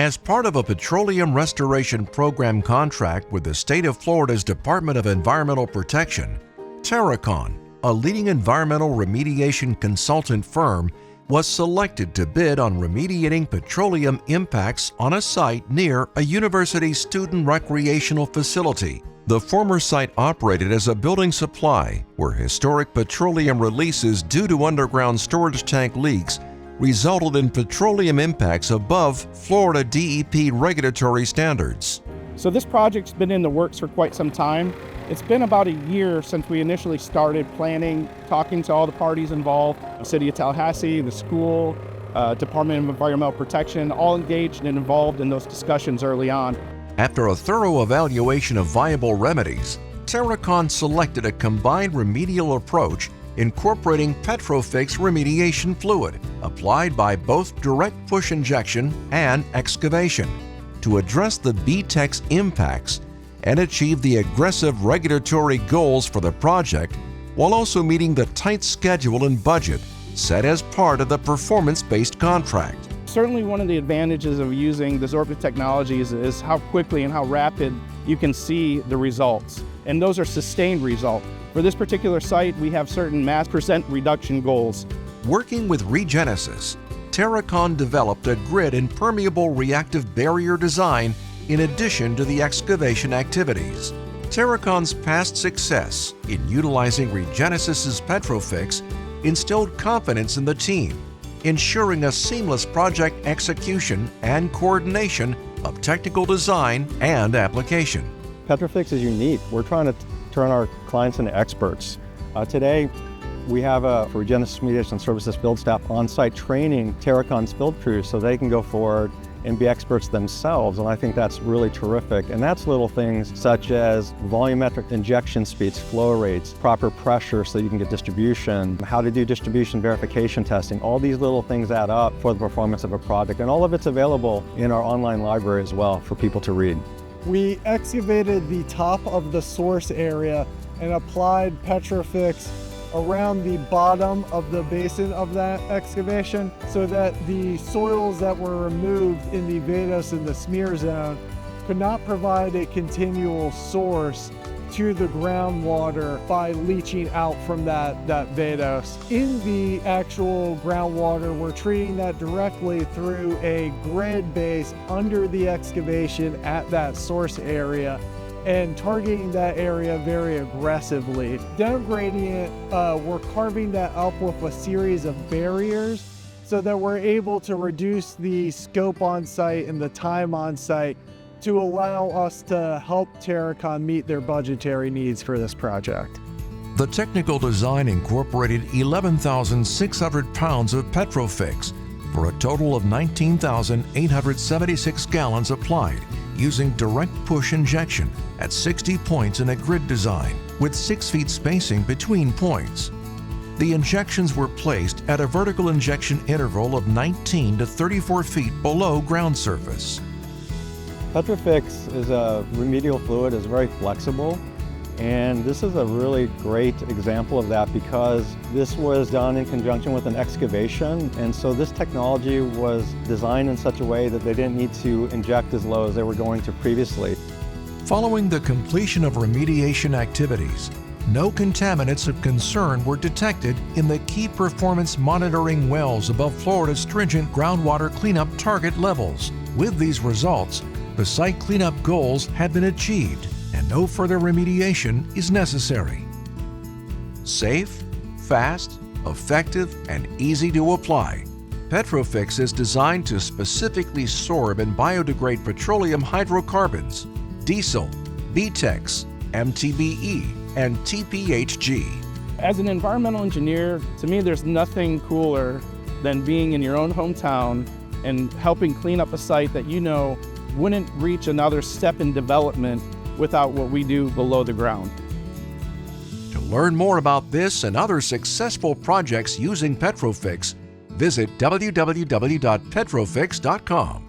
As part of a petroleum restoration program contract with the state of Florida's Department of Environmental Protection, Terracon, a leading environmental remediation consultant firm, was selected to bid on remediating petroleum impacts on a site near a university student recreational facility. The former site operated as a building supply where historic petroleum releases due to underground storage tank leaks resulted in petroleum impacts above Florida DEP regulatory standards. So this project's been in the works for quite some time. It's been about a year since we initially started planning, talking to all the parties involved, the City of Tallahassee, the school, Department of Environmental Protection, all engaged and involved in those discussions early on. After a thorough evaluation of viable remedies, Terracon selected a combined remedial approach incorporating PetroFix Remediation fluid applied by both direct push injection and excavation to address the BTEX impacts and achieve the aggressive regulatory goals for the project while also meeting the tight schedule and budget set as part of the performance-based contract. Certainly one of the advantages of using disruptive technologies is how quickly and how rapid you can see the results. And those are sustained results. For this particular site, we have certain mass percent reduction goals. Working with Regenesis, Terracon developed a grid impermeable reactive barrier design in addition to the excavation activities. Terracon's past success in utilizing Regenesis's PetroFix instilled confidence in the team, ensuring a seamless project execution and coordination of technical design and application. PetroFix is unique. We're trying to turn our clients into experts. Today, we have for Regenesis Remediation Services field staff on-site training Terracon's field crews so they can go forward and be experts themselves, and I think that's really terrific. And that's little things such as volumetric injection speeds, flow rates, proper pressure so you can get distribution, how to do distribution verification testing. All these little things add up for the performance of a project, and all of it's available in our online library as well for people to read. We excavated the top of the source area and applied PetroFix around the bottom of the basin of that excavation so that the soils that were removed in the vadose and the smear zone could not provide a continual source to the groundwater by leaching out from that vadose. In the actual groundwater, we're treating that directly through a grid base under the excavation at that source area and targeting that area very aggressively. Down gradient, we're carving that up with a series of barriers so that we're able to reduce the scope on site and the time on site to allow us to help Terracon meet their budgetary needs for this project. The technical design incorporated 11,600 pounds of PetroFix for a total of 19,876 gallons applied using direct push injection at 60 points in a grid design with 6 feet spacing between points. The injections were placed at a vertical injection interval of 19 to 34 feet below ground surface. PetroFix is a remedial fluid, is very flexible, and this is a really great example of that because this was done in conjunction with an excavation, and so this technology was designed in such a way that they didn't need to inject as low as they were going to previously. Following the completion of remediation activities, no contaminants of concern were detected in the key performance monitoring wells above Florida's stringent groundwater cleanup target levels. With these results, the site cleanup goals had been achieved and no further remediation is necessary. Safe, fast, effective, and easy to apply, PetroFix is designed to specifically sorb and biodegrade petroleum hydrocarbons, diesel, BTEX, MTBE, and TPHG. As an environmental engineer, to me there's nothing cooler than being in your own hometown and helping clean up a site that you know wouldn't reach another step in development without what we do below the ground. To learn more about this and other successful projects using PetroFix, visit www.petrofix.com.